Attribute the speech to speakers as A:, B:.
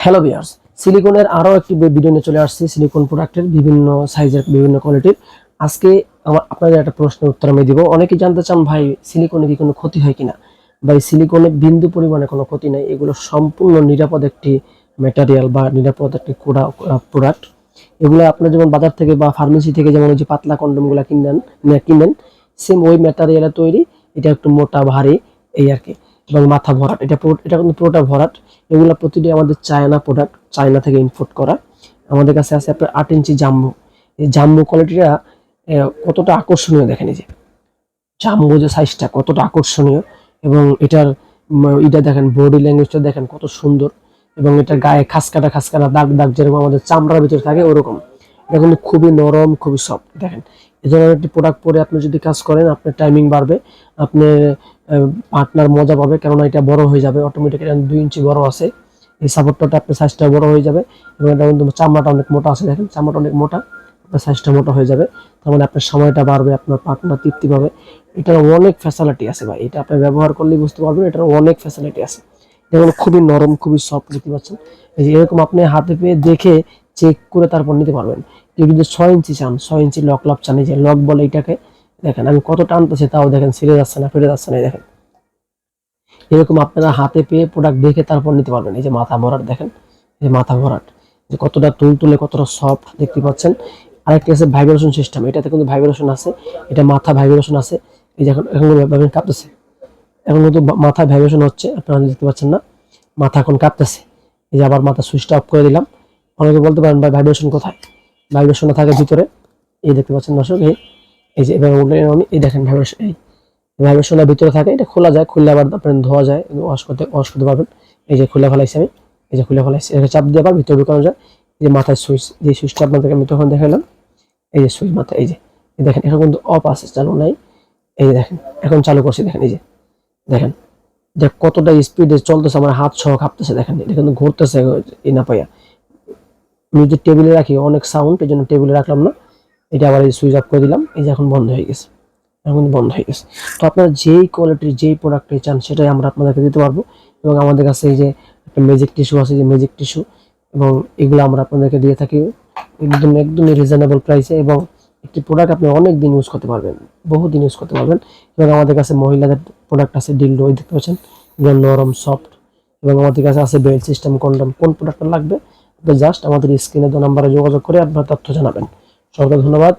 A: Hello viewers, সিলিকনের আরো একটি video নিয়ে চলে আসছি। সিলিকন প্রোডাক্টের বিভিন্ন সাইজের বিভিন্ন কোয়ালিটির। আজকে আপনাদের একটা প্রশ্নের উত্তর আমি দিব। অনেকেই জানতে চান ভাই সিলিকনে কি কোনো ক্ষতি হয় কিনা। ভাই সিলিকনে বিন্দু পরিমাণে কোনো ক্ষতি নাই, এগুলো সম্পূর্ণ নিরাপদ একটি ম্যাটেরিয়াল বা নিরাপদ একটি প্রোডাক্ট। এগুলো আপনার যেমন বাজার থেকে বা ফার্মেসি থেকে যেমন ওই যে পাতলা কন্ডমগুলো কিনেন সেম ওই ম্যাটেরিয়ালে তৈরি। এটা একটু মোটা ভারী এই আর কি, এবং মাথা ভরাট। এটা কিন্তু পুরোটা ভরাট। এগুলো প্রতিটি আমাদের চায়না প্রোডাক্ট, চায়না থেকে ইম্পোর্ট করা। আমাদের কাছে আছে আপনার 8 ইঞ্চি জাম্বো। এই জাম্বো কোয়ালিটিটা কতটা আকর্ষণীয় দেখেন, এই যে জাম্বো যে সাইজটা কতটা আকর্ষণীয়, এবং এটার এটা দেখেন, বডি ল্যাঙ্গুয়েজটা দেখেন কত সুন্দর, এবং এটার গায়ে খাসকাটা খাসকাটা দাগ দাগ যেরকম আমাদের চামড়ার ভিতরে থাকে ওরকম। এটা কিন্তু খুবই নরম, খুবই সফট। দেখেন এই ধরনের একটি প্রোডাক্ট পরে আপনি যদি কাজ করেন আপনার টাইমিং বাড়বে, আপনার পার্টনার মজা পাবে, কেননা এটা বড় হয়ে যাবে অটোমেটিক। 2 ইঞ্চি বড় আছে, এই সাপোর্টটা আপনার সাইজটা বড় হয়ে যাবে, এবং এটা কিন্তু চামড়াটা অনেক মোটা আছে। দেখেন চামড়াটা অনেক মোটা, আপনার সাইজটা মোটা হয়ে যাবে। তার মানে আপনার সময়টা বাড়বে, আপনার পার্টনার তৃপ্তি পাবে। এটার অনেক ফ্যাসিলিটি আছে ভাই, এটা আপনি ব্যবহার করলেই বুঝতে পারবেন এটার অনেক ফ্যাসিলিটি আছে। যেমন খুবই নরম, খুবই সফট, দেখতে পাচ্ছেন। এই যে এরকম আপনি হাতে পেয়ে দেখে চেক করে তারপর নিতে পারবেন। কেউ যদি 6 ইঞ্চি চান, 6 ইঞ্চি লক লাভ চান, এই যে লক বলে এটাকে, দেখেন আমি কত টানতেছি তাও দেখেন ছিঁড়ে যাচ্ছে না, ফেটে যাচ্ছে না। দেখেন এরকম আপনারা হাতে পেয়ে প্রোডাক্ট দেখে তারপর নিতে পারবেন। এই যে মাথা ভরাট দেখেন, এই যে মাথা ভরাট যে কতটা তুলতুলে, কতটা সফট দেখতে পাচ্ছেন। আরেকটি আছে ভাইব্রেশন সিস্টেম, এটাতে কিন্তু ভাইব্রেশন আছে, এটা মাথা ভাইব্রেশন আছে। এই যে এখন এখন কাঁপতেছে, এখন কিন্তু মাথায় ভাইব্রেশন হচ্ছে, আপনারা দেখতে পাচ্ছেন না, মাথা এখন কাঁপতেছে। এই যে আবার মাথা সুইচটা অফ করে দিলাম। অনেকে বলতে পারেন ভাই ভাইব্রেশন কোথায়, ভাইব্রেশন থাকে ভিতরে। এই দেখতে পাচ্ছেন দর্শক, এই যে এবার আমি এই দেখেন ভাইব্রেশন, এই ভাইব্রেশনের ভিতরে থাকে। এটা খোলা যায়, খুললে আবার আপনার ধোয়া যায়, ওয়াশ করতে পারবেন। এই যে খুলে ফেলাইছি আমি, এই যে খুলে ফেলাইছি, এটা চাপ দিয়ে আবার ভিতরে ঢুকানো যায়। এই যে মাথায় সুইচ, যে সুইচটা আপনাদেরকে আমি তখন দেখালাম, এই যে সুইচ মাথা, এই যে দেখেন এখন কিন্তু অফ আছে, চালু নাই। এই যে দেখেন এখন চালু করছি, দেখেন এই যে দেখেন যে কতটা স্পিডে চলতেছে, আমার হাত সহ কাঁপতেছে। দেখেন এটা কিন্তু ঘুরতেছে এই না পাইয়া। আমি যে টেবিলে রাখি অনেক সাউন্ড, এই জন্য টেবিলে রাখলাম না। এটা আবার এই সুইচ অফ করে দিলাম, এই যে এখন বন্ধ হয়ে গেছে, এখন বন্ধ হয়ে গেছে। তো আপনারা যেই কোয়ালিটির যেই প্রোডাক্টটি চান সেটাই আমরা আপনাদেরকে দিতে পারবো। এবং আমাদের কাছে এই যে একটা ম্যাজিক টিস্যু আছে, যে ম্যাজিক টিস্যু, এবং এগুলো আমরা আপনাদেরকে দিয়ে থাকি একদমই রিজনেবল প্রাইসে। এবং একটি প্রোডাক্ট আপনি অনেক দিন ইউজ করতে পারবেন, বহুদিন ইউজ করতে পারবেন। এবং আমাদের কাছে মহিলাদের প্রোডাক্ট আছে, ডিলডো, ওই দেখতে পাচ্ছেন, এগুলো নরম সফট। এবং আমাদের কাছে আছে বেল্ট সিস্টেম, কন্ডম। কোন প্রোডাক্টটা লাগবে আপনি জাস্ট আমাদের স্ক্রিনে দেওয়া নাম্বারে যোগাযোগ করে আপনার তথ্য জানাবেন। সবাইকে ধন্যবাদ।